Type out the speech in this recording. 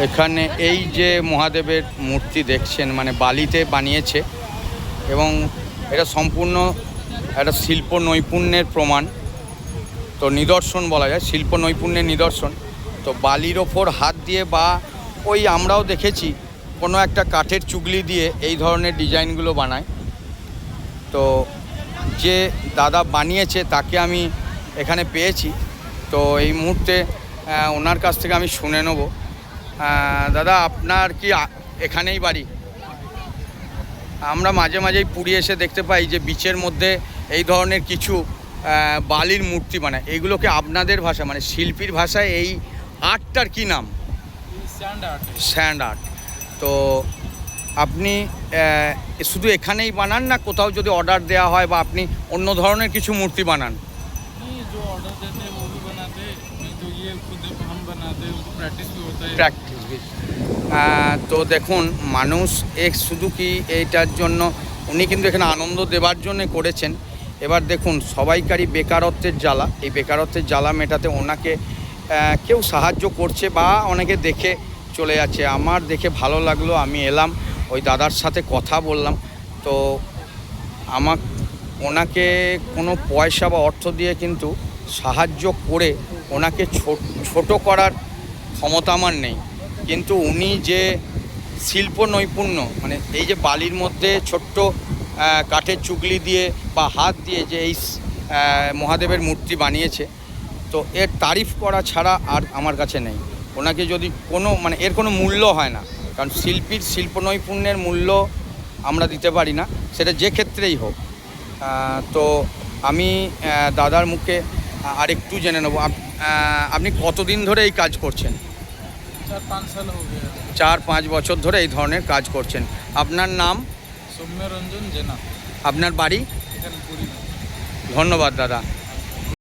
এখানে এই যে মহাদেবের মূর্তি দেখছেন মানে বালিতে বানিয়েছে এবং এটা সম্পূর্ণ একটা শিল্প নৈপুণ্যের প্রমাণ, তো নিদর্শন বলা যায়, শিল্প নৈপুণ্যের নিদর্শন। তো বালির ওপর হাত দিয়ে বা ওই আমরাও দেখেছি কোনো একটা কাঠের চুগলি দিয়ে এই ধরনের ডিজাইনগুলো বানায়। তো যে দাদা বানিয়েছে তাকে আমি এখানে পেয়েছি, তো এই মুহূর্তে ওনার কাছ থেকে আমি শুনে নেব। দাদা, আপনার কি এখানেই বাড়ি? আমরা মাঝে মাঝেই পুরী এসে দেখতে পাই যে বিচের মধ্যে এই ধরনের কিছু বালির মূর্তি বানায়, এইগুলোকে আপনাদের ভাষা মানে শিল্পীর ভাষায় এই আর্টটার কি নাম? Sand art. তো আপনি শুধু এখানেই বানান না কোথাও যদি অর্ডার দেওয়া হয় বা আপনি অন্য ধরনের কিছু মূর্তি বানান? প্র্যাকটিস। তো দেখুন, মানুষ শুধু কি এইটার জন্য, উনি কিন্তু এখানে আনন্দ দেওয়ার জন্য করেছেন। এবার দেখুন, সবাইকারই বেকারত্বের জ্বালা, এই বেকারত্বের জ্বালা মেটাতে ওনাকে কেউ সাহায্য করছে বা অনেকে দেখে চলে যাচ্ছে। আমার দেখে ভালো লাগলো, আমি এলাম, ওই দাদার সাথে কথা বললাম। তো ওনাকে কোনো পয়সা বা অর্থ দিয়ে কিন্তু সাহায্য করে ওনাকে ছোট করার ক্ষমতা আমার নেই, কিন্তু উনি যে শিল্প নৈপুণ্য মানে এই যে বালির মধ্যে ছোট্ট কাঠের চুগলি দিয়ে বা হাত দিয়ে যে এই মহাদেবের মূর্তি বানিয়েছে, তো এর তারিফ করা ছাড়া আর আমার কাছে নেই। ওনাকে যদি কোনো মানে এর কোনো মূল্য হয় না, কারণ শিল্পীর শিল্প নৈপুণ্যের মূল্য আমরা দিতে পারি না, সেটা যে ক্ষেত্রেই হোক। তো আমি দাদার মুখে আরেকটু জেনে নেব, আপনি কতদিন ধরে এই কাজ করছেন? 4-5 বছর ধরে এই ধরনের কাজ করছেন। আপনার নাম? সৌম্যরঞ্জন জেনা। আপনার বাড়ি? ধন্যবাদ দাদা।